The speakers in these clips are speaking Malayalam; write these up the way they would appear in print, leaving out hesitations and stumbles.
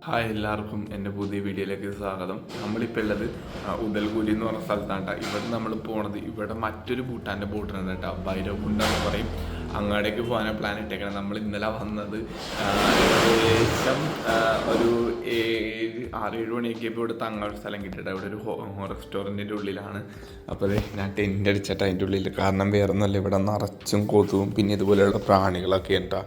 ഹായ് എല്ലാവർക്കും എൻ്റെ പുതിയ വീഡിയോയിലേക്ക് സ്വാഗതം. നമ്മളിപ്പോൾ ഉള്ളത് ഉദൽഗുരി എന്ന് പറഞ്ഞ സ്ഥലത്താണ്. ഇവിടെ നമ്മൾ പോണത് ഇവിടെ മറ്റൊരു ഭൂട്ടാൻ്റെ ബോട്ടുണ്ട് കേട്ടോ, ഭൈരവകുണ്ട എന്ന് പറയും. അങ്ങോട്ടേക്ക് പോകാനാണ് പ്ലാൻ ഇട്ടേക്കണം. നമ്മൾ ഇന്നലെ വന്നത് ഏകദേശം ഒരു 6-7 മണിയൊക്കെ ഇപ്പോൾ ഇവിടെ തങ്ങാൻ സ്ഥലം കിട്ടിയിട്ട് ഇവിടെ ഒരു റെസ്റ്റോറൻറ്റിൻ്റെ ഉള്ളിലാണ്. അപ്പോൾ ഞാൻ ടെൻ്റ് അടിച്ചിട്ട് അതിൻ്റെ ഉള്ളിൽ, കാരണം വേറെ ഒന്നുമല്ല, ഇവിടെ നിറച്ചും കൊതുവും പിന്നെ ഇതുപോലെയുള്ള പ്രാണികളൊക്കെ ഉണ്ടാ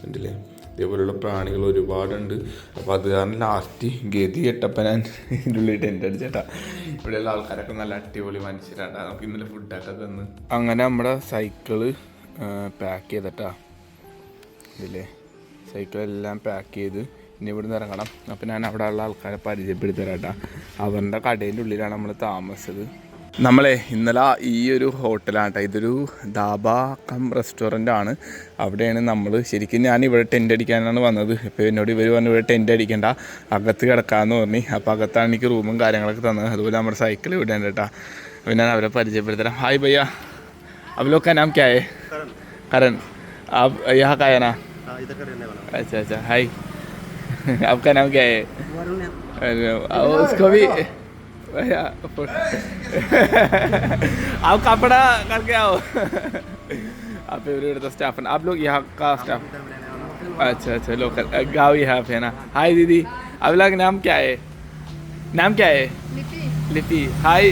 ഉണ്ടല്ലേ. ഇതേപോലെയുള്ള പ്രാണികൾ ഒരുപാടുണ്ട്. അപ്പോൾ അത് കാരണം ലാസ്റ്റ് ഗതി കെട്ടപ്പോൾ ഞാൻ ഇതിൻ്റെ ഉള്ളിൽ ടെൻ്റ് അടിച്ചേട്ടാ. ഇവിടെയുള്ള ആൾക്കാരൊക്കെ നല്ല അടിപൊളി മനുഷ്യരാണ്. നമുക്ക് ഇന്നലെ ഫുഡൊക്കെ തന്ന് അങ്ങനെ നമ്മുടെ സൈക്കിള് പാക്ക് ചെയ്തിട്ടാ. ഇതില്ലേ സൈക്കിളെല്ലാം പാക്ക് ചെയ്ത് ഇനി ഇവിടുന്ന് ഇറങ്ങണം. അപ്പോൾ ഞാൻ അവിടെ ഉള്ള ആൾക്കാരെ പരിചയപ്പെടുത്തി തരാട്ടാ. അവരുടെ കടേൻ്റെ ഉള്ളിലാണ് നമ്മൾ താമസിച്ചത്. നമ്മളെ ഇന്നലെ ഈ ഒരു ഹോട്ടലാണ് കേട്ടോ, ഇതൊരു ധാബ കം റെസ്റ്റോറൻ്റ് ആണ്. അവിടെയാണ് നമ്മൾ ശരിക്കും ഞാൻ ഇവിടെ ടെൻ്റ് അടിക്കാനാണ് വന്നത്. ഇപ്പോൾ എന്നോട് ഇവർ പറഞ്ഞു ഇവിടെ ടെൻ്റ് അടിക്കേണ്ട, അകത്ത് കിടക്കാമെന്ന് പറഞ്ഞു. അപ്പോൾ അകത്താണ് എനിക്ക് റൂമും കാര്യങ്ങളൊക്കെ തന്നത്. അതുപോലെ നമ്മുടെ സൈക്കിൾ ഇവിടെ ഉണ്ട് കേട്ടോ. അപ്പോൾ ഞാൻ അവരെ പരിചയപ്പെടുത്തരാം. ഹായ് भैया, अब लोग का नाम क्या है? करण. आप यहाँ का है ना? अच्छा अच्छा. हाय, आपका नाम क्या है? उसको भी भैया आप कपड़ा करके आओ. आप इवരുടെ സ്റ്റാഫ്. आप लोग यहाँ का स्टाफ? अच्छा अच्छा, लोकल गाँव यहाँ पे है ना. हाय दीदी, आप लोग नाम क्या है? नाम क्या है? लिपि. हाय,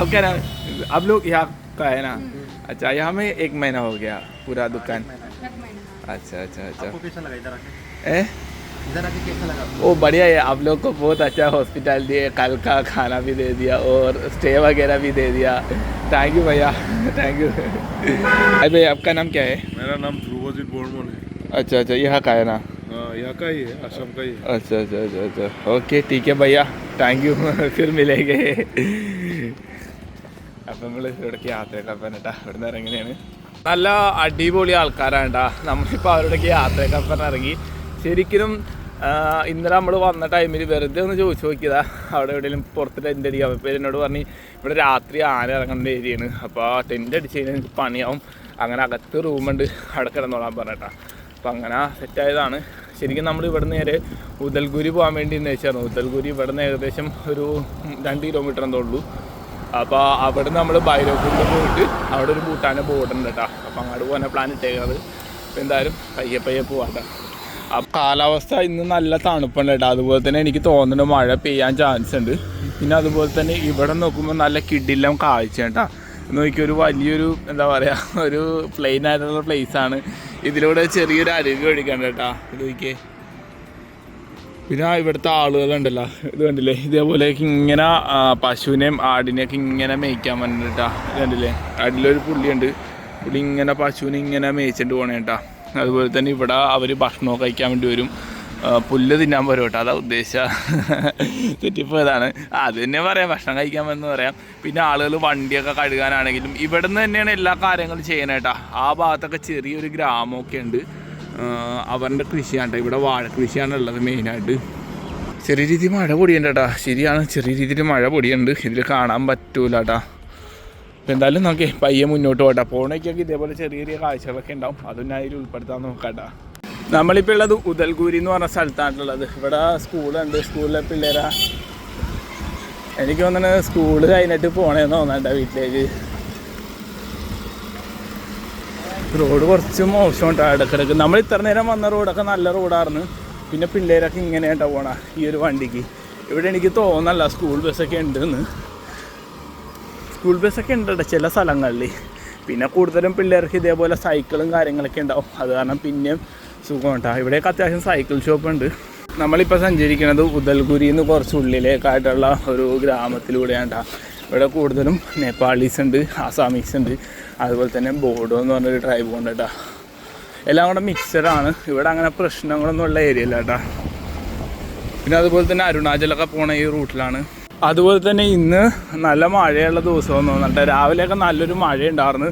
आपका नाम? आप लोग यहाँ का है ना? अच्छा, यहाँ में 1 महीना हो गया पूरा दुकान. अच्छा अच्छा अच्छा. वो बढ़िया है, आप लोग को बहुत अच्छा हॉस्पिटल दिए, कल का खाना भी दे दिया और स्टे वगैरह भी दे दिया. थैंक यू भैया, थैंक यू. अरे भैया, आपका नाम क्या है? मेरा नाम ध्रुवजीत बोर्डमोन है. अच्छा अच्छा, यहाँ का है ना? यहाँ का ही है, असम का ही है. अच्छा अच्छा अच्छा अच्छा. ओके ठीक है भैया, थैंक यू. फिर मिलेंगे. അപ്പം നമ്മൾ ഇവിടേക്ക് യാത്രയൊക്കെ പറഞ്ഞിട്ടാ ഇവിടെ നിന്ന് ഇറങ്ങനെയാണ്. നല്ല അടിപൊളി ആൾക്കാരാണ് കേട്ടോ. നമ്മളിപ്പോൾ അവരുടെയൊക്കെ യാത്രയൊക്കെ പറഞ്ഞിറങ്ങി. ശരിക്കും ഇന്നലെ നമ്മൾ വന്ന ടൈമിൽ വെറുതെ ഒന്ന് ചോദിച്ചു നോക്കിയതാ അവിടെ എവിടെയെങ്കിലും പുറത്ത് ടെൻ്റ് അടിക്കാം. അപ്പോൾ എന്നോട് പറഞ്ഞ് ഇവിടെ രാത്രി ആന ഇറങ്ങേണ്ട ഏരിയയാണ്, അപ്പോൾ ടെൻ്റ് അടിച്ച് കഴിഞ്ഞാൽ എനിക്ക് പണിയാവും, അങ്ങനെ അകത്ത് റൂമുണ്ട് അവിടെ കിടന്നോളാൻ പറഞ്ഞിട്ടാ. അപ്പോൾ അങ്ങനെ സെറ്റായതാണ്. ശരിക്കും നമ്മൾ ഇവിടെ നേരെ ഉദൽഗുരി പോകാൻ വേണ്ടി ഉദ്ദേശിച്ചായിരുന്നു. ഉദൽഗുരി ഇവിടെ നിന്ന് ഏകദേശം ഒരു 2 കിലോമീറ്റർ എന്തോ ഉള്ളൂ. അപ്പോൾ അവിടെ നമ്മൾ ഭൈരവകുണ്ട് പോയിട്ട് അവിടെ ഒരു ഭൂട്ടാൻ്റെ ബോർഡുണ്ട് കേട്ടോ. അപ്പോൾ അങ്ങോട്ട് പോകാൻ പ്ലാൻ ഇട്ടേക്കുന്നത്. അപ്പോൾ എന്തായാലും പയ്യെ പോകാം. ആ കാലാവസ്ഥ ഇന്ന് നല്ല തണുപ്പുണ്ട് കേട്ടോ. അതുപോലെ തന്നെ എനിക്ക് തോന്നുന്നു മഴ പെയ്യാൻ ചാൻസ് ഉണ്ട്. പിന്നെ അതുപോലെ തന്നെ ഇവിടെ നോക്കുമ്പോൾ നല്ല കിടിലം കാഴ്ച കേട്ടോ. നോക്കിയൊരു വലിയൊരു എന്താ പറയുക, ഒരു പ്ലെയിൻ ആയിട്ടുള്ള പ്ലേസാണ്. ഇതിലൂടെ ചെറിയൊരു അരുവി ഒഴിക്കണ്ട കേട്ടോ. ഇത് നോക്കിയേ. പിന്നെ ഇവിടുത്തെ ആളുകളുണ്ടല്ലോ, ഇത് കണ്ടില്ലേ, ഇതേപോലെ ഇങ്ങനെ പശുവിനെയും ആടിനെയൊക്കെ ഇങ്ങനെ മേയ്ക്കാൻ വേണ്ടിട്ടാ. ഇത് കണ്ടില്ലേ, അതിലൊരു പുള്ളിയുണ്ട്, പുള്ളി ഇങ്ങനെ പശുവിനെ ഇങ്ങനെ മേയിച്ചിട്ട് പോകണേ കേട്ടോ. അതുപോലെ തന്നെ ഇവിടെ അവർ ഭക്ഷണമൊക്കെ കഴിക്കാൻ വേണ്ടി വരും, പുല്ല് തിന്നാൻ വരും കേട്ടോ. അതാ ഉദ്ദേശിച്ച തെറ്റിപ്പോയതാണ്. അത് തന്നെ പറയാം, ഭക്ഷണം കഴിക്കാൻ വന്ന് പറയാം. പിന്നെ ആളുകൾ വണ്ടിയൊക്കെ കഴുകാനാണെങ്കിലും ഇവിടെ നിന്ന് തന്നെയാണ് എല്ലാ കാര്യങ്ങളും ചെയ്യാനായിട്ടാ. ആ ഭാഗത്തൊക്കെ ചെറിയൊരു ഗ്രാമമൊക്കെ ഉണ്ട്, അവരുടെ കൃഷിയാണ് കേട്ടോ. ഇവിടെ വാഴ കൃഷിയാണ് ഉള്ളത് മെയിനായിട്ട്. ചെറിയ രീതിയിൽ മഴ പൊടിയുണ്ട് കേട്ടോ. ശരിയാണ്, ചെറിയ രീതിയിൽ മഴ പൊടിയുണ്ട്. ഇതിൽ കാണാൻ പറ്റൂല കേട്ടോ. അപ്പോൾ എന്തായാലും നോക്കി പയ്യെ മുന്നോട്ട് പോകട്ടെ. പോണേക്കൊക്കെ ഇതേപോലെ ചെറിയ ചെറിയ കാഴ്ചകളൊക്കെ ഉണ്ടാവും, അതും ഞാൻ ഇതിൽ ഉൾപ്പെടുത്താൻ നോക്കട്ടോ. നമ്മളിപ്പോൾ ഉള്ളത് ഉദൽഗുരി എന്ന് പറഞ്ഞ സ്ഥലത്താണുള്ളത്. ഇവിടെ സ്കൂളുണ്ട്, സ്കൂളിലെ പിള്ളേരാ എനിക്ക് തോന്നുന്നത് സ്കൂള് കഴിഞ്ഞിട്ട് പോകണേന്ന് തോന്നണ്ട വീട്ടിലേക്ക്. റോഡ് കുറച്ച് മോശമുണ്ടോ ഇടക്കിടക്ക്. നമ്മൾ ഇത്ര നേരം വന്ന റോഡൊക്കെ നല്ല റോഡായിരുന്നു. പിന്നെ പിള്ളേരൊക്കെ ഇങ്ങനെയായിട്ടാണ് പോണ ഈ ഒരു വണ്ടിക്ക്. ഇവിടെ എനിക്ക് തോന്നല്ല സ്കൂൾ ബസ്സൊക്കെ ഉണ്ടെന്ന്. സ്കൂൾ ബസ്സൊക്കെ ഉണ്ട് ചില സ്ഥലങ്ങളിൽ. പിന്നെ കൂടുതലും പിള്ളേർക്ക് ഇതേപോലെ സൈക്കിളും കാര്യങ്ങളൊക്കെ ഉണ്ടാവും, അത് കാരണം പിന്നെയും സുഖം ഉണ്ടാകും. ഇവിടെയൊക്കെ അത്യാവശ്യം സൈക്കിൾ ഷോപ്പുണ്ട്. നമ്മളിപ്പോൾ സഞ്ചരിക്കുന്നത് ഉദൽഗുരിയിൽ നിന്ന് കുറച്ച് ഉള്ളിലേക്കായിട്ടുള്ള ഒരു ഗ്രാമത്തിലൂടെയാണ്. ഇവിടെ കൂടുതലും നേപ്പാളീസ് ഉണ്ട്, ആസാമീസ് ഉണ്ട്, അതുപോലെ തന്നെ ബോഡോ എന്ന് പറഞ്ഞൊരു ട്രൈബ് ഉണ്ട് കേട്ടോ. എല്ലാം കൂടെ മിക്സഡാണ്. ഇവിടെ അങ്ങനെ പ്രശ്നങ്ങളൊന്നും ഉള്ള ഏരിയ അല്ല കേട്ടോ. പിന്നെ അതുപോലെ തന്നെ അരുണാചലൊക്കെ പോണ ഈ റൂട്ടിലാണ്. അതുപോലെ തന്നെ ഇന്ന് നല്ല മഴയുള്ള ദിവസമെന്ന് തോന്നുന്നുണ്ട്. രാവിലെയൊക്കെ നല്ലൊരു മഴ ഉണ്ടായിരുന്നു,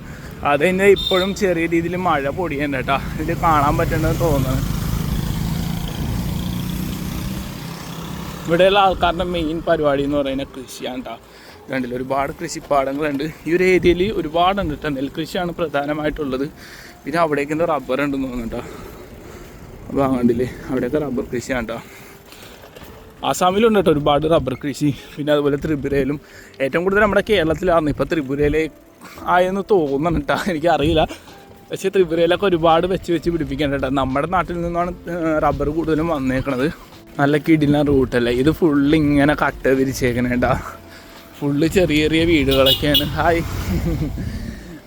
അത് തന്നെ ഇപ്പോഴും ചെറിയ രീതിയിൽ മഴ പൊടിയുണ്ട് കേട്ടോ. ഇതിൽ കാണാൻ പറ്റുന്നത് തോന്നുന്നത്. ഇവിടെയുള്ള ആൾക്കാരുടെ മെയിൻ പരിപാടി എന്ന് പറയുന്നത് കൃഷിയാണ് കേട്ടോ. കണ്ടില്ല, ഒരുപാട് കൃഷിപ്പാടങ്ങളുണ്ട് ഈ ഒരു ഏരിയയിൽ, ഒരുപാടുണ്ട് കേട്ടോ. നെൽകൃഷിയാണ് പ്രധാനമായിട്ടുള്ളത്. പിന്നെ അവിടേക്ക് റബ്ബർ ഉണ്ടെന്ന് തോന്നുന്നു കേട്ടോ. അപ്പോൾ കണ്ടില്ലേ, അവിടെയൊക്കെ റബ്ബർ കൃഷിയാണ് കേട്ടോ. ആസാമിലുണ്ട് കേട്ടോ ഒരുപാട് റബ്ബർ കൃഷി. പിന്നെ അതുപോലെ ത്രിപുരയിലും ഏറ്റവും കൂടുതൽ നമ്മുടെ കേരളത്തിലാണ്. ഇപ്പോൾ ത്രിപുരയിലെ ആയെന്ന് തോന്നണം കേട്ടോ, എനിക്കറിയില്ല. പക്ഷേ ത്രിപുരയിലൊക്കെ ഒരുപാട് വെച്ച് പിടിപ്പിക്കേണ്ട കേട്ടോ. നമ്മുടെ നാട്ടിൽ നിന്നാണ് റബ്ബർ കൂടുതലും വന്നേക്കണത്. നല്ല കിടിലൻ റൂട്ടല്ലേ ഇത്. ഫുള്ള് ഇങ്ങനെ കട്ട തിരിച്ചേക്കണേ കേട്ടോ. ഫുള്ള് ചെറിയ ചെറിയ വീടുകളൊക്കെയാണ്. ഹായ്.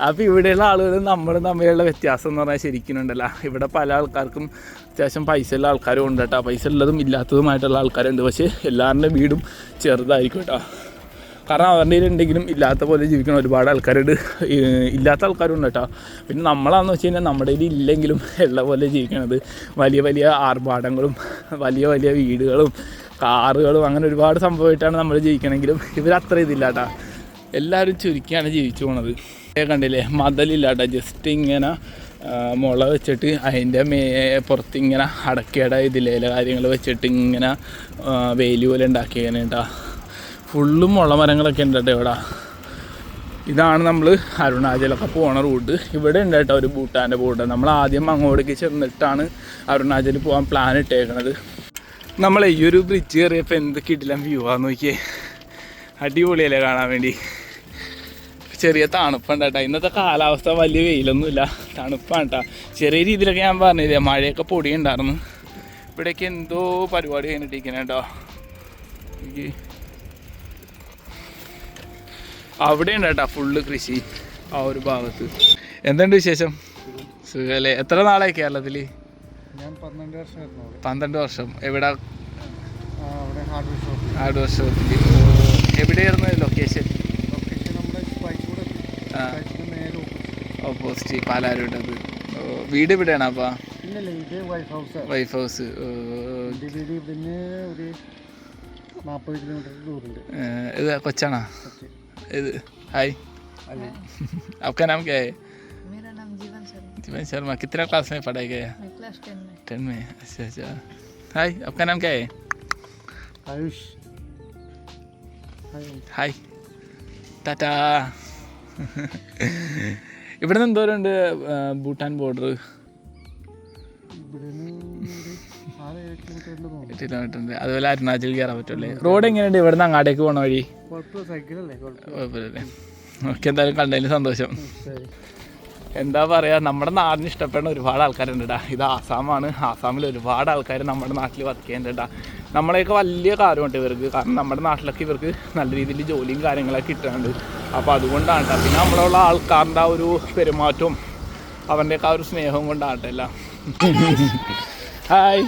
അപ്പോൾ ഇവിടെയുള്ള ആളുകൾ നമ്മളും തമ്മിലുള്ള വ്യത്യാസം എന്ന് പറഞ്ഞാൽ ശരിക്കും ഉണ്ടല്ലോ. ഇവിടെ പല ആൾക്കാർക്കും അത്യാവശ്യം പൈസ ഉള്ള ആൾക്കാരും ഉണ്ട് കേട്ടോ. പൈസ ഉള്ളതും ഇല്ലാത്തതുമായിട്ടുള്ള ആൾക്കാരുണ്ട്. പക്ഷേ എല്ലാവരുടെയും വീടും ചെറുതായിരിക്കും കേട്ടോ. കാരണം അവരുടെ ഉണ്ടെങ്കിലും ഇല്ലാത്ത പോലെ ജീവിക്കുന്ന ഒരുപാട് ആൾക്കാരുണ്ട്. ഇല്ലാത്ത ആൾക്കാരും ഉണ്ട് കേട്ടോ. പിന്നെ നമ്മളാണെന്ന് വെച്ച് കഴിഞ്ഞാൽ നമ്മുടെ കയ്യിൽ ഇല്ലെങ്കിലും ഉള്ള പോലെ ജീവിക്കണത്. വലിയ വലിയ ആർഭാടങ്ങളും വലിയ വലിയ വീടുകളും കാറുകളും അങ്ങനെ ഒരുപാട് സംഭവമായിട്ടാണ് നമ്മൾ ജീവിക്കണമെങ്കിലും ഇവരത്ര ഇതില്ല കേട്ടോ. എല്ലാവരും ചുരുക്കിയാണ് ജീവിച്ചു പോണത്. കണ്ടില്ലേ, മതലില്ല കേട്ടോ. ജസ്റ്റ് ഇങ്ങനെ മുള വെച്ചിട്ട് അതിൻ്റെ പുറത്ത് ഇങ്ങനെ അടക്കയുടെ ഇതിലേല കാര്യങ്ങൾ വെച്ചിട്ട് ഇങ്ങനെ വേലി പോലെ ഉണ്ടാക്കിയേനെ കേട്ടോ. ഫുള്ളും മുള മരങ്ങളൊക്കെ ഉണ്ട് കേട്ടോ ഇവിടെ. ഇതാണ് നമ്മൾ അരുണാചലൊക്കെ പോണ റൂട്ട്. ഇവിടെ ഉണ്ട് കേട്ടോ ഒരു ഭൂട്ടാൻ്റെ ബോർഡ്. നമ്മൾ ആദ്യം അങ്ങോട്ടേക്ക് ചെന്നിട്ടാണ് അരുണാചലിൽ പോകാൻ പ്ലാൻ ഇട്ടേക്കണത്. നമ്മൾ ഈ ഒരു ബ്രിഡ്ജ് കയറിയപ്പോൾ എന്ത് കിടിലൻ വ്യൂ ആണെന്ന് നോക്കിയേ. അടിപൊളിയല്ലേ കാണാൻ വേണ്ടി. ചെറിയ തണുപ്പുണ്ട് കേട്ടോ. ഇന്നത്തെ കാലാവസ്ഥ വലിയ വെയിലൊന്നുമില്ല, തണുപ്പാണ് കേട്ടോ. ചെറിയ രീതിയിലൊക്കെ ഞാൻ പറഞ്ഞില്ലേ മഴയൊക്കെ പൊടിയുണ്ടായിരുന്നു. ഇവിടേക്ക് എന്തോ പരിപാടി കഴിഞ്ഞിട്ടിരിക്കണേ കേട്ടോ. അവിടെ ഉണ്ട് കേട്ടോ ഫുള്ള് കൃഷി ആ ഒരു ഭാഗത്ത്. എന്തുണ്ട് വിശേഷം? സുഖല്ലേ? എത്ര നാളായി കേരളത്തിൽ? ഞാൻ 12 വർഷമായിരുന്നു. 12 വർഷം. എവിടെ? ഹാർഡ് വർഷത്തിൽ. എവിടെയായിരുന്നു ലൊക്കേഷൻ? ഓപ്പോസിറ്റ് പാലാരോട്ടത്. വീട് എവിടെയാണ് അപ്പം? Wife house. ഇത് കൊച്ചാണോ ഇത്? ഹായ്. आपका नाम क्या है? मेरा नाम जीवन शर्मा. कितना क्लास में पढ़ाई गया? मैं क्लास 10 में. 10 में. अच्छा अच्छा. हाय. आपका नाम क्या है? आयुष. हाय. टाटा. ഇവിടെ നിന്ന് എന്തോരമുണ്ട് ഭൂട്ടാൻ ബോർഡർ? 8 കിലോമീറ്റർ ഉണ്ട്. അതുപോലെ അരുണാചൽ കയറാൻ പറ്റുമല്ലേ? റോഡ് എങ്ങനെയുണ്ട് ഇവിടുന്ന് അങ്ങാട്ടേക്ക് പോകണ വഴി? കുഴപ്പമില്ലല്ലേ? ഓക്കെ, എന്തായാലും കണ്ടതിന് സന്തോഷം. എന്താ പറയുക, നമ്മുടെ നാടിന് ഇഷ്ടപ്പെടുന്ന ഒരുപാട് ആൾക്കാരുണ്ട് കേട്ടോ. ഇത് ആസാമാണ്. ആസാമിൽ ഒരുപാട് ആൾക്കാർ നമ്മുടെ നാട്ടിൽ വർക്ക് ചെയ്യുന്നുണ്ട് കേട്ടോ. നമ്മളെയൊക്കെ വലിയ കാര്യമുണ്ട് ഇവർക്ക്. കാരണം നമ്മുടെ നാട്ടിലൊക്കെ ഇവർക്ക് നല്ല രീതിയിൽ ജോലിയും കാര്യങ്ങളൊക്കെ കിട്ടുന്നുണ്ട്. അപ്പോൾ അതുകൊണ്ടാണ് കേട്ടോ. പിന്നെ നമ്മളുള്ള ആൾക്കാരുടെ ആ ഒരു പെരുമാറ്റവും അവൻ്റെയൊക്കെ ആ ഒരു സ്നേഹവും കൊണ്ടാണ് എല്ലാം. ഹായ്.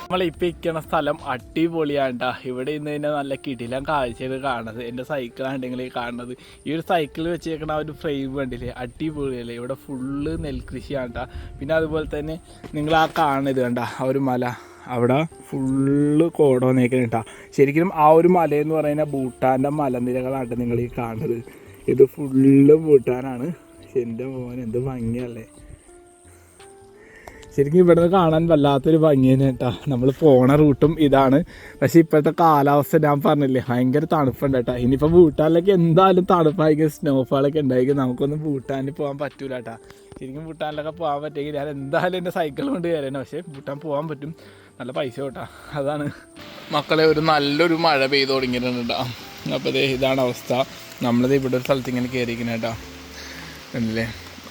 നമ്മളിപ്പോൾ ഇരിക്കുന്ന സ്ഥലം അടിപൊളിയാണ് കേട്ടോ. ഇവിടെ ഇന്ന് തന്നെ നല്ല കിടിലം കാഴ്ചയൊക്കെ കാണുന്നത്. എൻ്റെ സൈക്കിളാണെങ്കിൽ കാണുന്നത്. ഈ ഒരു സൈക്കിൾ വെച്ചേക്കണ ആ ഒരു ഫ്രെയിം കണ്ടില്ലേ, അടിപൊളിയല്ലേ. ഇവിടെ ഫുള്ള് നെൽകൃഷിയാണ് കേട്ടോ. പിന്നെ അതുപോലെ തന്നെ നിങ്ങൾ ആ കാണുന്നത് കണ്ട ആ ഒരു മല, അവിടെ ഫുള്ള് കോടോന്നേക്കണം കേട്ടോ. ശരിക്കും ആ ഒരു മലയെന്ന് പറയുന്നത് ഭൂട്ടാൻ്റെ മലനിരകളാണ് നിങ്ങൾ ഈ കാണുന്നത്. ഇത് ഫുള്ള് ഭൂട്ടാനാണ്. എൻ്റെ മോൻ എന്ത് ഭംഗിയല്ലേ. ശരിക്കും ഇവിടെ നിന്ന് കാണാൻ വല്ലാത്തൊരു ഭംഗി തന്നെ കേട്ടോ. നമ്മൾ പോണ റൂട്ടും ഇതാണ്. പക്ഷേ ഇപ്പോഴത്തെ കാലാവസ്ഥ ഞാൻ പറഞ്ഞില്ലേ ഭയങ്കര തണുപ്പുണ്ട് കേട്ടോ. ഇനിയിപ്പോൾ ഭൂട്ടാനിലൊക്കെ എന്തായാലും തണുപ്പായിരിക്കും, സ്നോഫാളൊക്കെ ഉണ്ടായിരിക്കും. നമുക്കൊന്നും ഭൂട്ടാനിൽ പോകാൻ പറ്റൂല കേട്ടോ. ശരിക്കും ഭൂട്ടാനിലൊക്കെ പോകാൻ പറ്റുമെങ്കിൽ ഞാൻ എന്തായാലും എൻ്റെ സൈക്കിൾ കൊണ്ട് കയറിയാണ്. പക്ഷേ ഭൂട്ടാൻ പോകാൻ പറ്റും, നല്ല പൈസ കേട്ടോ. അതാണ് മക്കളെ, ഒരു നല്ലൊരു മഴ പെയ്ത് തുടങ്ങിയിട്ടുണ്ട് കേട്ടോ. അപ്പോൾ ഇതാണ് അവസ്ഥ. നമ്മളിത് ഇവിടെ ഒരു സ്ഥലത്ത് ഇങ്ങനെ കയറിയിരിക്കുന്നത് കേട്ടോ. കണ്ടില്ലേ,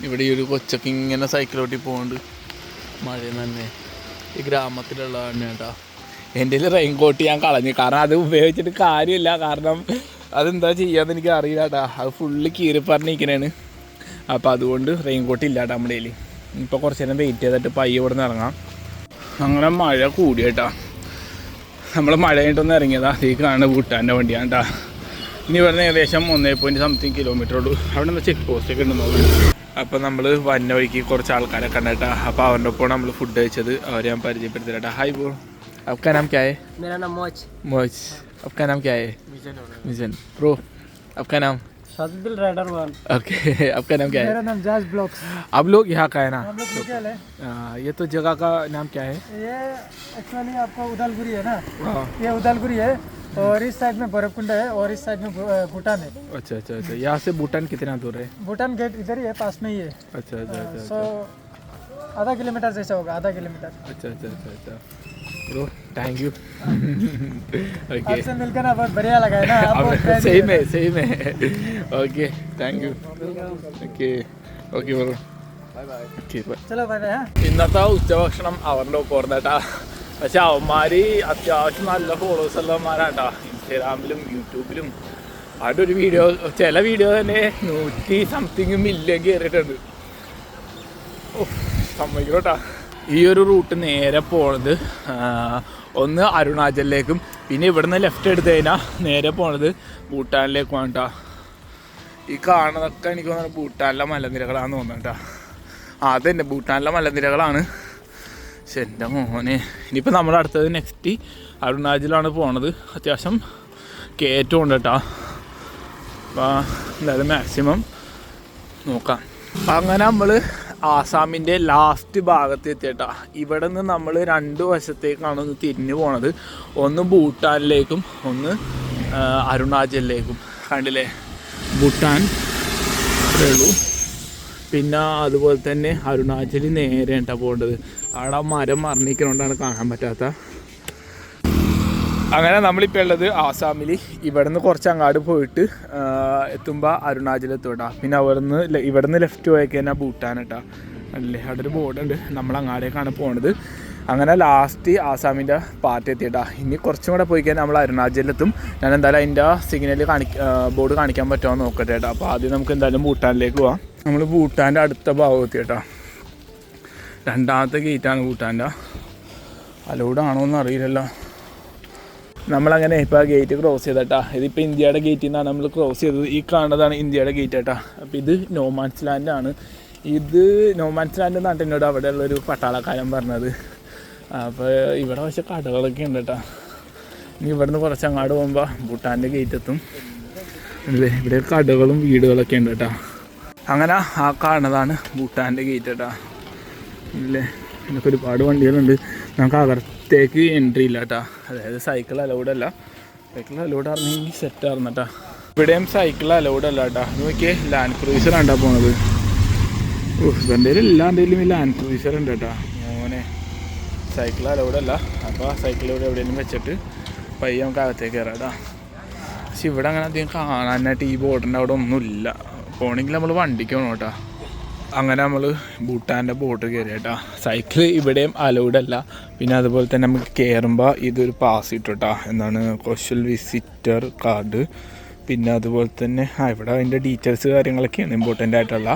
ഇവിടെ ഈ ഒരു കൊച്ചൊക്കെ ഇങ്ങനെ സൈക്കിളോട്ടി പോകുന്നുണ്ട്. മഴ തന്നെ ഈ ഗ്രാമത്തിലുള്ള തന്നെ കേട്ടോ. എൻ്റെ റെയിൻകോട്ട് ഞാൻ കളഞ്ഞു, കാരണം അത് ഉപയോഗിച്ചിട്ട് കാര്യമില്ല. കാരണം അതെന്താ ചെയ്യാന്ന് എനിക്ക് അറിയില്ല കേട്ടോ. അത് ഫുള്ള് കീറിപ്പറഞ്ഞിരിക്കണേണ്. അപ്പോൾ അതുകൊണ്ട് റെയിൻകോട്ട് ഇല്ല കേട്ടോ നമ്മുടെ കയ്യിൽ. ഇപ്പോൾ കുറച്ച് നേരം വെയിറ്റ് ചെയ്തിട്ട് പയ്യെ ഇവിടെ നിന്ന് ഇറങ്ങാം. അങ്ങനെ മഴ കൂടി കേട്ടോ. നമ്മൾ മഴ കഴിഞ്ഞിട്ടൊന്ന് ഇറങ്ങിയതാ. ഈ കാണുന്ന ഭൂട്ടാൻ്റെ വണ്ടിയാണ് കേട്ടോ. ഇനി ഇവിടെ നിന്ന് ഏകദേശം 1.something കിലോമീറ്റർ ഉള്ളൂ. അവിടെ നിന്ന് ചെക്ക് പോസ്റ്റൊക്കെ ഉണ്ടെന്ന് തോന്നുന്നു. അപ്പോൾ നമ്മൾ വന്ന വഴിക്ക് കുറച്ച് ആൾക്കാരൊക്കെ ഉണ്ട് കേട്ടോ. അപ്പോൾ അവരുടെ ഒപ്പം നമ്മൾ ഫുഡ് കഴിച്ചത് അവരെ ഞാൻ പരിചയപ്പെടുത്തി കേട്ടോ. ഹായ് ബ്രോ, आपका नाम क्या है? मेरा नाम मोज. मोज. आपका नाम क्या है? मिजन. ब्रो, आपका नाम? शादिल राइडर वन. ओके. आपका नाम क्या है? मेरा नाम जाज ब्लॉक्स. आप लोग यहाँ का है ना? हम लोग लोकल है. ये तो जगह का नाम क्या है? ये एक्चुअली आपका उदालगुरी है ना. ये उदालगुरी है और इस साइड में भैरवकुंड है और इस साइड में भूटान है. अच्छा अच्छा अच्छा. यहाँ से भूटान कितना दूर है? भूटान गेट इधर ही है, पास में ही है. अच्छा अच्छा अच्छा. सो आधा किलोमीटर जैसा होगा, आधा किलोमीटर। अच्छा अच्छा अच्छा अच्छा ब्रो, थैंक यू। ओके, आपसे मिलकर ना बहुत बढ़िया लगा है ना, आप बहुत friendly सही में okay, thank you. Okay okay bro, bye bye. Okay bye. चलो बाय बाय। हाँ ഇന്നത്തെ ഉച്ചഭക്ഷണം അവരുടെ ഒപ്പമായിരുന്നേട്ടാ. പക്ഷെ അവന്മാർ അത്യാവശ്യം നല്ല ഫോളോവേഴ്സ് ഉള്ളവന്മാരാട്ടാ. ഇൻസ്റ്റാഗ്രാമിലും യൂട്യൂബിലും അവിടെ ഒരു വീഡിയോ, ചില വീഡിയോ തന്നെ 100 സംതിങ് മില്യൺ കയറിയിട്ടുണ്ട്. ഓ സമ്മതിക്കോട്ടാ. ഈ ഒരു റൂട്ട് നേരെ പോണത് ഒന്ന് അരുണാചലിലേക്കും പിന്നെ ഇവിടുന്ന് ലെഫ്റ്റ് എടുത്ത് കഴിഞ്ഞാൽ നേരെ പോണത് ഭൂട്ടാനിലേക്കുമാണ് കേട്ടോ. ഈ കാണുന്നതൊക്കെ എനിക്ക് തോന്നുന്നത് ഭൂട്ടാനിലെ മലനിരകളാണെന്ന് തോന്നുന്നുണ്ടാ. അതന്നെ ഭൂട്ടാനിലെ മലനിരകളാണ്. പക്ഷെ എൻ്റെ മോനെ, ഇനിയിപ്പോൾ നമ്മുടെ അടുത്തത് നെക്സ്റ്റ് അരുണാചലാണ് പോണത്. അത്യാവശ്യം കയറ്റം ഉണ്ട് കേട്ടോ. അപ്പോൾ എന്തായാലും മാക്സിമം നോക്കാം. അങ്ങനെ നമ്മൾ ആസാമിൻ്റെ ലാസ്റ്റ് ഭാഗത്ത് എത്തിയിട്ടാ. ഇവിടെ നിന്ന് നമ്മൾ 2 വശത്തേക്കാണ് ഒന്ന് തിരിഞ്ഞു പോണത്. ഒന്ന് ഭൂട്ടാനിലേക്കും ഒന്ന് അരുണാചലിലേക്കും. കണ്ടില്ലേ, ഭൂട്ടാൻ അത്രേ ഉള്ളൂ. പിന്നെ അതുപോലെ തന്നെ അരുണാചലിൽ നേരെ കേട്ടോ പോകേണ്ടത്. അവിടെ മരം മറിഞ്ഞിരിക്കുന്നതുകൊണ്ടാണ് കാണാൻ പറ്റാത്ത. അങ്ങനെ നമ്മളിപ്പോൾ ഉള്ളത് ആസാമിൽ. ഇവിടെ നിന്ന് കുറച്ച് അങ്ങാട് പോയിട്ട് എത്തുമ്പോൾ അരുണാചൽ എത്തും കേട്ടോ. പിന്നെ ഇവിടെ നിന്ന് ലെഫ്റ്റ് പോയേക്ക് തന്നെ ഭൂട്ടാൻ കേട്ടോ. അല്ലേ, അവിടെ ഒരു ബോർഡുണ്ട്, നമ്മൾ അങ്ങാടേക്കാണ് പോണത്. അങ്ങനെ ലാസ്റ്റ് ആസാമിൻ്റെ പാർട്ടി എത്തിയിട്ടാ. ഇനി കുറച്ചും കൂടെ പോയി കഴിഞ്ഞാൽ നമ്മൾ അരുണാചലിലെത്തും. ഞാൻ എന്തായാലും അതിൻ്റെ സിഗ്നൽ ബോർഡ് കാണിക്കാൻ പറ്റുമോ നോക്കട്ടെ കേട്ടോ. അപ്പോൾ ആദ്യം നമുക്ക് എന്തായാലും ഭൂട്ടാനിലേക്ക് പോവാം. നമ്മൾ ഭൂട്ടാൻ്റെ അടുത്ത ഭാഗം എത്തിയിട്ടാ. 2ാമത്തെ ഗേറ്റാണ് ഭൂട്ടാൻ്റെ. അലൗഡാണോ എന്ന് അറിയില്ലല്ലോ. നമ്മളങ്ങനെ ഇപ്പോൾ ആ ഗേറ്റ് ക്രോസ് ചെയ്തേട്ടാ. ഇതിപ്പോൾ ഇന്ത്യയുടെ ഗേറ്റിൽ നിന്നാണ് നമ്മൾ ക്രോസ് ചെയ്തത്. ഈ കാണുന്നതാണ് ഇന്ത്യയുടെ ഗേറ്റ് കേട്ടോ. അപ്പോൾ ഇത് നോമാൻസ് ലാൻഡാണ്. ഇത് നോമാൻസ് ലാൻഡ് എന്നാണ് എന്നോട് അവിടെ ഉള്ളൊരു പട്ടാളക്കാരൻ പറഞ്ഞത്. അപ്പോൾ ഇവിടെ പക്ഷേ കടകളൊക്കെ ഉണ്ട് കേട്ടോ. ഇനി ഇവിടെ നിന്ന് കുറച്ച് അങ്ങോട്ട് പോകുമ്പോൾ ഭൂട്ടാൻ്റെ ഗേറ്റ് എത്തും. അല്ലേ, ഇവിടെ കടകളും വീടുകളൊക്കെ ഉണ്ട് കേട്ടോ. അങ്ങനെ ആ കാണുന്നതാണ് ഭൂട്ടാൻ്റെ ഗേറ്റ് കേട്ടോ. അല്ലേ, ഇതിനൊക്കെ ഒരുപാട് വണ്ടികളുണ്ട്. നമുക്ക് അകത്തേക്ക് എൻട്രി ഇല്ല കേട്ടോ. അതായത് സൈക്കിൾ അലൗഡല്ല. സൈക്കിൾ അലൗഡ് ആയിരുന്നെങ്കിൽ സെറ്റ് ആയിരുന്നു കേട്ടോ. ഇവിടെയും സൈക്കിൾ അലൗഡ് അല്ല കേട്ടോ. നോക്കിയേ, ലാൻഡ് ക്രൂസർ ഉണ്ടാ പോണത്. എൻ്റെ എല്ലാവരുടെയിലും ഈ ലാൻഡ് ക്രൂസർ ഉണ്ട് കേട്ടോ. മോനെ, സൈക്കിൾ അലൗഡ് അല്ല. അപ്പോൾ സൈക്കിൾ ഇവിടെ എവിടെയെങ്കിലും വെച്ചിട്ട് പയ്യെ നമുക്ക് അകത്തേക്ക് കയറാം കേട്ടോ. പക്ഷെ ഇവിടെ അങ്ങനെ അധികം കാണാനായിട്ട് ഈ ബോർഡിൻ്റെ അവിടെ ഒന്നുമില്ല. പോകണമെങ്കിൽ നമ്മൾ വണ്ടിക്ക് പോകണം കേട്ടോ. അങ്ങനെ നമ്മൾ ഭൂട്ടാൻ്റെ ബോട്ട് കയറി കേട്ടോ. സൈക്കിൾ ഇവിടെയും അലൗഡ് അല്ല. പിന്നെ അതുപോലെ തന്നെ നമുക്ക് കയറുമ്പോൾ ഇതൊരു പാസ് ഇട്ടു കേട്ടോ. എന്താണ്, കോസ്റ്റൽ വിസിറ്റർ കാർഡ്. പിന്നെ അതുപോലെ തന്നെ ഇവിടെ അതിൻ്റെ ഡീറ്റെയിൽസ് കാര്യങ്ങളൊക്കെയാണ് ഇമ്പോർട്ടൻ്റ് ആയിട്ടുള്ള.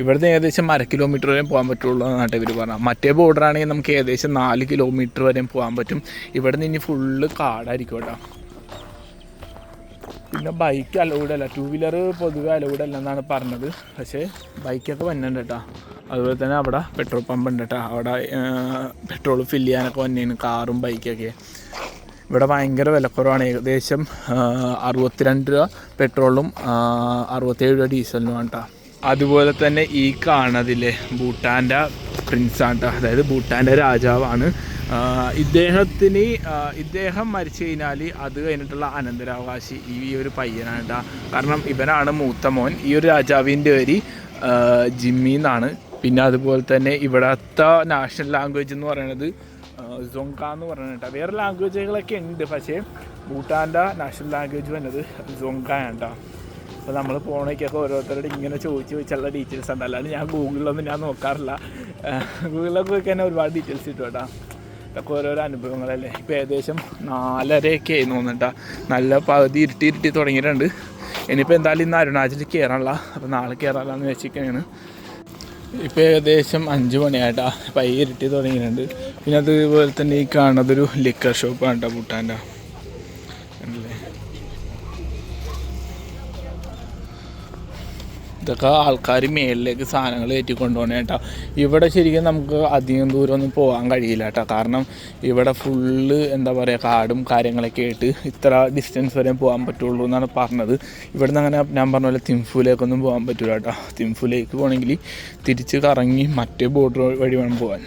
ഇവിടുന്ന് ഏകദേശം 1/2 കിലോമീറ്റർ വരെയും പോകാൻ പറ്റുള്ളൂ എന്നാണ് ഇവർ പറഞ്ഞത്. മറ്റേ ബോർഡറാണെങ്കിൽ നമുക്ക് ഏകദേശം 4 കിലോമീറ്റർ വരെയും പോകാൻ പറ്റും. ഇവിടെ നിന്ന് ഇനി ഫുള്ള് കാടായിരിക്കും കേട്ടോ. പിന്നെ ബൈക്ക് അലൗഡ് അല്ല. 2 വീലർ പൊതുവെ അലൗഡ് അല്ല എന്നാണ് പറഞ്ഞത്. പക്ഷേ ബൈക്കൊക്കെ വന്നിട്ടുണ്ട് കേട്ടോ. അതുപോലെ തന്നെ അവിടെ പെട്രോൾ പമ്പ് ഉണ്ട് കേട്ടോ. അവിടെ പെട്രോൾ ഫില്ല് ചെയ്യാനൊക്കെ വന്നേന് കാറും ബൈക്കൊക്കെ. ഇവിടെ ഭയങ്കര വിലക്കുറവാണ്. ഏകദേശം 62 രൂപ പെട്രോളും 67 രൂപ ഡീസലിനുമാണ് കേട്ടോ. അതുപോലെ തന്നെ ഈ കാണുന്നതില്ലേ ഭൂട്ടാൻ്റെ പ്രിൻസാണ് കേട്ടോ. അതായത് ഭൂട്ടാൻ്റെ രാജാവാണ്. ഇദ്ദേഹം മരിച്ചു കഴിഞ്ഞാൽ അത് കഴിഞ്ഞിട്ടുള്ള അനന്തരാവകാശി ഈ ഒരു പയ്യനാണ് കേട്ടോ. കാരണം ഇവനാണ് മൂത്ത മോൻ. ഈ ഒരു രാജാവിൻ്റെ പേര് ജിമ്മി എന്നാണ്. പിന്നെ അതുപോലെ തന്നെ ഇവിടുത്തെ നാഷണൽ ലാംഗ്വേജ് എന്ന് പറയുന്നത് സൊങ്ക എന്ന് പറയുന്നത് കേട്ടോ. വേറെ ലാംഗ്വേജുകളൊക്കെ ഉണ്ട്, പക്ഷേ ഭൂട്ടാൻ്റെ നാഷണൽ ലാംഗ്വേജ് വന്നത് സൊങ്കയാണ് കേട്ടോ. അപ്പോൾ നമ്മൾ പോണേക്കൊക്കെ ഓരോരുത്തരോട് ഇങ്ങനെ ചോദിച്ചുള്ള ഡീറ്റെയിൽസ് ഉണ്ട്. അല്ലാതെ ഞാൻ ഗൂഗിളിലൊന്നും ഞാൻ നോക്കാറില്ല. ഗൂഗിളിലൊക്കെ പോയി കഴിഞ്ഞാൽ ഒരുപാട് ഡീറ്റെയിൽസ് കിട്ടും കേട്ടോ. ഇതൊക്കെ ഓരോരോ അനുഭവങ്ങളല്ലേ. ഇപ്പോൾ ഏകദേശം 4:30 ആയി തോന്നുന്നുണ്ടാ. നല്ല പകുതി ഇരുട്ടി തുടങ്ങിയിട്ടുണ്ട്. ഇനിയിപ്പോൾ എന്തായാലും ഇന്ന് അരുണാചലിൽ കയറാനുള്ള. അപ്പോൾ നാളെ കയറാമെന്ന് വെച്ചിരിക്കുകയാണ്. ഇപ്പോൾ ഏകദേശം 5 മണിയായിട്ടാ. പയ്യെ ഇരുട്ടി തുടങ്ങിയിട്ടുണ്ട്. പിന്നെ അതുപോലെ തന്നെ ഈ കാണുന്നതൊരു ലിക്കർ ഷോപ്പാണ് കേട്ടോ ഭൂട്ടാൻ്റെ. അല്ലേ, ഇതൊക്കെ ആൾക്കാർ മേളിലേക്ക് സാധനങ്ങൾ കയറ്റി കൊണ്ടുപോകണേ കേട്ടോ. ഇവിടെ ശരിക്കും നമുക്ക് അധികം ദൂരമൊന്നും പോകാൻ കഴിയില്ല കേട്ടോ. കാരണം ഇവിടെ ഫുള്ള് എന്താ പറയുക, കാടും കാര്യങ്ങളൊക്കെ ആയിട്ട് ഇത്ര ഡിസ്റ്റൻസ് വരെ പോകാൻ പറ്റുള്ളൂ എന്നാണ് പറഞ്ഞത്. ഇവിടെ നിന്ന് അങ്ങനെ ഞാൻ പറഞ്ഞ പോലെ തിംഫുലേക്കൊന്നും പോകാൻ പറ്റില്ല കേട്ടോ. തിംഫുലേക്ക് പോകണമെങ്കിൽ തിരിച്ച് കറങ്ങി മറ്റേ ബോർഡർ വഴി വേണം പോകാൻ.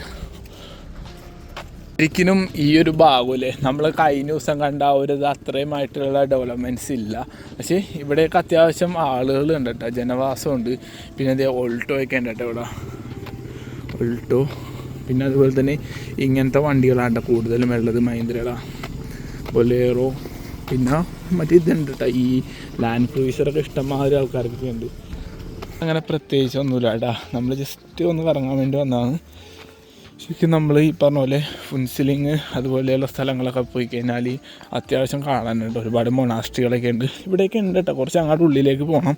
ശരിക്കും ഈ ഒരു ഭാഗമല്ലേ നമ്മൾ കഴിഞ്ഞ ദിവസം കണ്ട ആ ഒരു അത്രയുമായിട്ടുള്ള ഡെവലപ്മെൻറ്റ്സ് ഇല്ല. പക്ഷേ ഇവിടെയൊക്കെ അത്യാവശ്യം ആളുകളുണ്ട് കേട്ടോ, ജനവാസമുണ്ട്. പിന്നെ അതേ ഓൾട്ടോ ഒക്കെ ഉണ്ട് കേട്ടോ. ഇവിടെ ഓൾട്ടോ പിന്നെ അതുപോലെ തന്നെ ഇങ്ങനത്തെ വണ്ടികളാണ് കൂടുതലും ഉള്ളത്. മഹീന്ദ്രയുടെ ബൊലേറോ, പിന്നെ മറ്റേ ഇതുണ്ട് കേട്ടോ, ഈ ലാൻഡ് ക്രൂയിസറൊക്കെ ഇഷ്ടംമാതിരി ആൾക്കാർക്കൊക്കെ ഉണ്ട്. അങ്ങനെ പ്രത്യേകിച്ച് ഒന്നുമില്ല കേട്ടോ, നമ്മൾ ജസ്റ്റ് ഒന്ന് കറങ്ങാൻ വേണ്ടി വന്നതാണ്. ശരിക്കും നമ്മൾ ഈ പറഞ്ഞ പോലെ ഫുൻസിലിങ് അതുപോലെയുള്ള സ്ഥലങ്ങളൊക്കെ പോയി കഴിഞ്ഞാൽ അത്യാവശ്യം കാണാനുണ്ട്. ഒരുപാട് മൊണാസ്ട്രികളൊക്കെ ഉണ്ട്. ഇവിടെയൊക്കെ ഉണ്ട് കേട്ടോ, കുറച്ച് അങ്ങോട്ട് ഉള്ളിലേക്ക് പോകണം.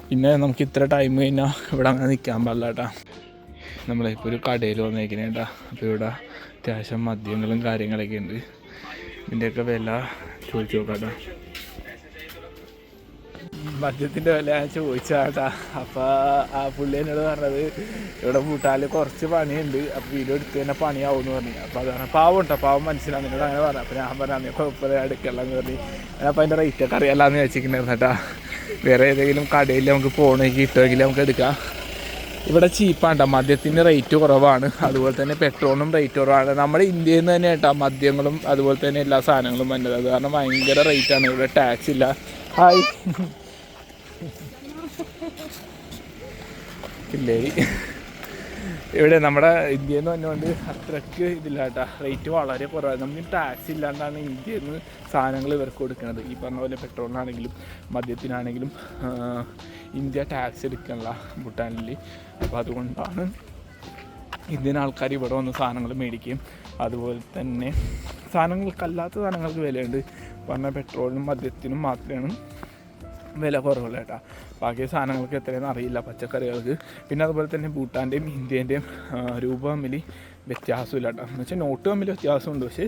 പിന്നെ നമുക്ക് ഇത്ര ടൈം കഴിഞ്ഞാൽ ഇവിടെ അങ്ങനെ നിൽക്കാൻ പാടില്ല കേട്ടോ. നമ്മളിപ്പോൾ ഒരു കടയിൽ വന്നേക്കണേ കേട്ടോ. അപ്പോൾ ഇവിടെ അത്യാവശ്യം മദ്യങ്ങളും കാര്യങ്ങളൊക്കെ ഉണ്ട്. ഇതിൻ്റെയൊക്കെ വില ചോദിച്ചു നോക്കാം. മദ്യത്തിൻ്റെ വില ഞാൻ ചോദിച്ചാട്ടാ. അപ്പോൾ ആ പുള്ളി എന്നോട് പറഞ്ഞത് ഇവിടെ പൂട്ടാൽ കുറച്ച് പണിയുണ്ട്, അപ്പോൾ വീഡിയോ എടുത്ത് തന്നെ പണിയാവും എന്ന് പറഞ്ഞു. അപ്പോൾ അത് പറഞ്ഞാൽ പാവം കേട്ടോ, പാവം മനസ്സിലാണ് എന്നോട് അങ്ങനെ പറഞ്ഞു. അപ്പോൾ ഞാൻ പറഞ്ഞു കുഴപ്പമില്ല എടുക്കലെന്ന് പറഞ്ഞു. അപ്പോൾ അതിൻ്റെ റേറ്റൊക്കെ അറിയാമെന്ന് വെച്ചിട്ടുണ്ടായിരുന്നു കേട്ടോ. വേറെ ഏതെങ്കിലും കടയിൽ നമുക്ക് പോകണമെങ്കിൽ കിട്ടുമെങ്കിൽ നമുക്ക് എടുക്കാം. ഇവിടെ ചീപ്പാണ്, മദ്യത്തിന് റേറ്റ് കുറവാണ്. അതുപോലെ തന്നെ പെട്രോളിനും റേറ്റ് കുറവാണ്. നമ്മുടെ ഇന്ത്യയിൽ നിന്ന് തന്നെ കേട്ടോ മദ്യങ്ങളും അതുപോലെ തന്നെ എല്ലാ സാധനങ്ങളും വന്നത്. അത് കാരണം ഭയങ്കര റേറ്റാണ്. ഇവിടെ ടാക്സ് ഇല്ല. ഹായ് പിള്ളേരി ഇവിടെ നമ്മുടെ ഇന്ത്യയിൽ നിന്ന് വന്നുകൊണ്ട് അത്രയ്ക്ക് ഇതില്ല കേട്ടോ, റേറ്റ് വളരെ കുറവാണ്. നമുക്ക് ടാക്സ് ഇല്ലാണ്ടാണ് ഇന്ത്യയിൽ നിന്ന് സാധനങ്ങൾ ഇവർക്ക് കൊടുക്കുന്നത്. ഈ പറഞ്ഞ പോലെ പെട്രോളിനാണെങ്കിലും മദ്യത്തിനാണെങ്കിലും ഇന്ത്യ ടാക്സ് എടുക്കണില്ല ഭൂട്ടാനിൽ. അപ്പോൾ അതുകൊണ്ടാണ് ഇന്ത്യൻ ആൾക്കാർ ഇവിടെ വന്ന് സാധനങ്ങൾ മേടിക്കുകയും അതുപോലെ തന്നെ സാധനങ്ങൾക്കല്ലാത്ത സാധനങ്ങൾക്ക് വിലയുണ്ട്. പറഞ്ഞാൽ പെട്രോളിനും മദ്യത്തിനും മാത്രമാണ് വില കുറവുള്ള കേട്ടോ. ബാക്കി സാധനങ്ങൾക്ക് എത്രയെന്ന് അറിയില്ല, പച്ചക്കറികൾക്ക്. പിന്നെ അതുപോലെ തന്നെ ഭൂട്ടാൻ്റെയും ഇന്ത്യേൻ്റെയും രൂപ തമ്മിൽ വ്യത്യാസമില്ല കേട്ടോ. എന്ന് വെച്ചാൽ നോട്ട് തമ്മിൽ വ്യത്യാസമുണ്ട്, പക്ഷേ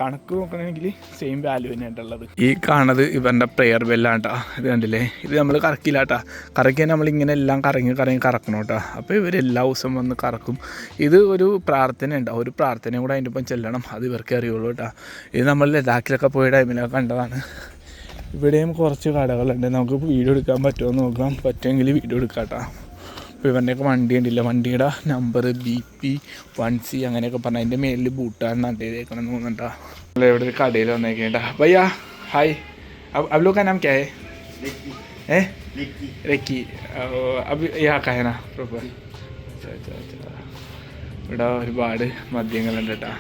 കണക്ക് നോക്കണമെങ്കിൽ സെയിം വാല്യൂ തന്നെയായിട്ടുള്ളത്. ഈ കാണുന്നത് ഇവൻ്റെ പ്രെയർ ബെല്ലാണ് കേട്ടോ. ഇത് കണ്ടില്ലേ, ഇത് നമ്മൾ കറക്കില്ല കേട്ടോ. കറക്കിയാൽ നമ്മളിങ്ങനെ എല്ലാം കറങ്ങി കറക്കണം കേട്ടോ. അപ്പോൾ ഇവരെല്ലാ ദിവസവും വന്ന് കറക്കും. ഇത് ഒരു പ്രാർത്ഥന ഉണ്ടാവും, ഒരു പ്രാർത്ഥനയും കൂടെ അതിൻ്റെ ഒപ്പം ചെല്ലണം, അത് ഇവർക്ക് അറിയുള്ളൂ കേട്ടോ. ഇത് നമ്മൾ ലഡാക്കിലൊക്കെ പോയ ടൈമിലൊക്കെ കണ്ടതാണ്. ഇവിടെയും കുറച്ച് കടകളുണ്ട്, നമുക്ക് വീഡിയോ എടുക്കാൻ പറ്റുമോ നോക്കാം. പറ്റുമെങ്കിൽ വീഡിയോ എടുക്കാം കേട്ടോ. അപ്പോൾ ഇവൻ്റെയൊക്കെ വണ്ടി ഉണ്ടല്ലോ, വണ്ടിയുടെ നമ്പർ BP1C അങ്ങനെയൊക്കെ പറഞ്ഞാൽ അതിൻ്റെ മേലിൽ ഭൂട്ടാൻ നട്ടേക്കണം എന്ന് തോന്നുന്നുണ്ടാ. നമ്മൾ ഇവിടെ ഒരു കടയിൽ വന്നേക്കേട്ടാ. ഭയ്യാ ഹായ്, अब लोग का नाम क्या है? रेकी. अब यहाँ का है ना प्रॉपर? अच्छा. ഇവിടെ ഒരുപാട് മദ്യങ്ങളുണ്ട് കേട്ടോ.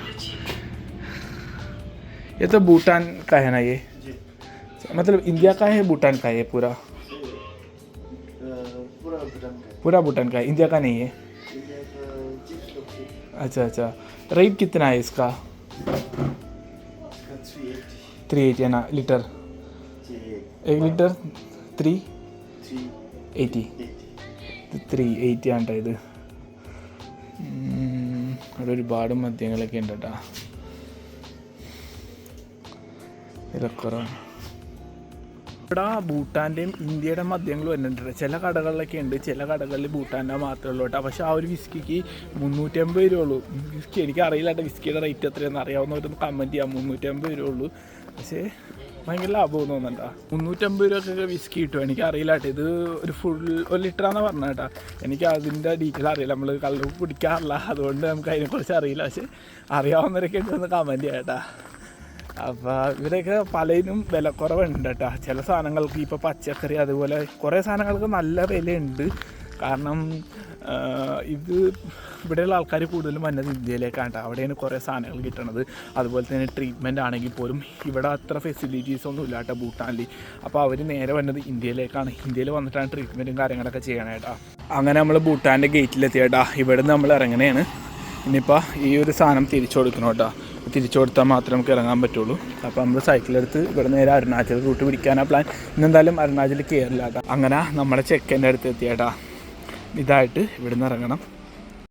ये तो भूटान का है ना, ये मतलब इंडिया का है भूटान का है? पूरा भूटान का है, इंडिया का नहीं है? अच्छा. रेट कितना है इसका? 380 है ना लीटर? 1 लीटर 380. 380 ആണ് ഇത്. അവിടെ ഒരുപാട് മദ്യങ്ങളൊക്കെ ഉണ്ട് കേട്ടോ. വിലക്കുറവാണ്. ഇവിടെ ഭൂട്ടാൻ്റെയും ഇന്ത്യയുടെ മദ്യങ്ങൾ വരുന്നുണ്ട്. ചില കടകളിലൊക്കെ ഉണ്ട്, ചില കടകളിൽ ഭൂട്ടാൻ്റെ മാത്രമേ ഉള്ളൂ കേട്ടോ. പക്ഷേ ആ ഒരു വിസ്കിക്ക് 350 രൂപ ഉള്ളൂ. വിസ്കി എനിക്കറിയില്ല കേട്ടോ, വിസ്കിയുടെ റേറ്റ് എത്രയാണെന്ന് അറിയാവുന്നവരൊന്ന് കമൻറ്റ് ചെയ്യാം. 350 രൂപ ഉള്ളൂ. പക്ഷേ ഭയങ്കര ലാഭം തോന്നുന്നുണ്ടാ. 350 രൂപക്കൊക്കെ വിസ്കി കിട്ടും. എനിക്കറിയില്ല കേട്ടോ, ഇത് ഒരു ഫുൾ 1 ലിറ്ററാണെന്ന് പറഞ്ഞ കേട്ടോ. എനിക്ക് അതിൻ്റെ ഡീറ്റെയിൽ അറിയില്ല, നമ്മൾ കള്ള് കുടിക്കാറില്ല, അതുകൊണ്ട് നമുക്ക് അതിനെക്കുറിച്ച് അറിയില്ല. പക്ഷേ അറിയാവുന്നവരൊക്കെ ഒന്ന് കമൻറ്റ് ചെയ്യാം കേട്ടോ. അപ്പോൾ ഇവിടെയൊക്കെ പലതിനും വിലക്കുറവുണ്ട് കേട്ടോ. ചില സാധനങ്ങൾക്ക് ഇപ്പോൾ പച്ചക്കറി അതുപോലെ കുറേ സാധനങ്ങൾക്ക് നല്ല വിലയുണ്ട്. കാരണം ഇത് ഇവിടെയുള്ള ആൾക്കാർ കൂടുതലും വന്നത് ഇന്ത്യയിലേക്കാണ് കേട്ടോ. അവിടെയാണ് കുറേ സാധനങ്ങൾ കിട്ടണത്. അതുപോലെ തന്നെ ട്രീറ്റ്മെൻറ്റ് ആണെങ്കിൽ പോലും ഇവിടെ അത്ര ഫെസിലിറ്റീസ് ഒന്നും ഇല്ല കേട്ടോ ഭൂട്ടാനിൽ. അപ്പോൾ അവർ നേരെ വന്നത് ഇന്ത്യയിലേക്കാണ്. ഇന്ത്യയിൽ വന്നിട്ടാണ് ട്രീറ്റ്മെൻറ്റും കാര്യങ്ങളൊക്കെ ചെയ്യണേ കേട്ടോ. അങ്ങനെ നമ്മൾ ഭൂട്ടാൻ്റെ ഗേറ്റിലെത്തിയ കേട്ടോ. ഇവിടെ നിന്ന് നമ്മൾ ഇറങ്ങണേണ്. ഇനിയിപ്പോൾ ഈ ഒരു സാധനം തിരിച്ചു കൊടുക്കണം കേട്ടോ. തിരിച്ചു കൊടുത്താൽ മാത്രമേ നമുക്ക് ഇറങ്ങാൻ പറ്റുള്ളൂ. അപ്പോൾ നമ്മൾ സൈക്കിളെടുത്ത് ഇവിടെ നേരെ അരുണാചൽ റൂട്ട് പിടിക്കാനാണ് പ്ലാൻ. ഇന്നെന്തായാലും അരുണാചൽ കയറില്ല കേട്ടോ. അങ്ങനെ നമ്മുടെ ചെക്കൻ്റെ അടുത്ത് എത്തിയേട്ടാ. ഇതായിട്ട് ഇവിടെ നിന്ന് ഇറങ്ങണം.